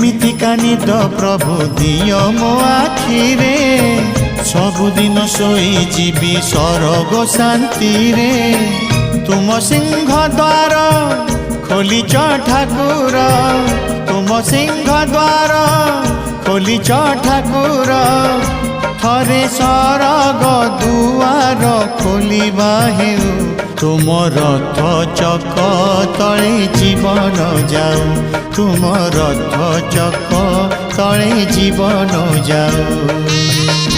केमितिका निद प्रभु दियो मो आखिरे सबुदिन सोई जीवी सरग शांति रे तुम सिंह द्वार खोलिच ठाकुर तुम सिंह द्वार खोलिच ठाकुर थरे सरग दुआर खोलिबा हेउ तुम रथ चक तले जीवन जाऊ तुम रथ चक तले जीवन जाऊ।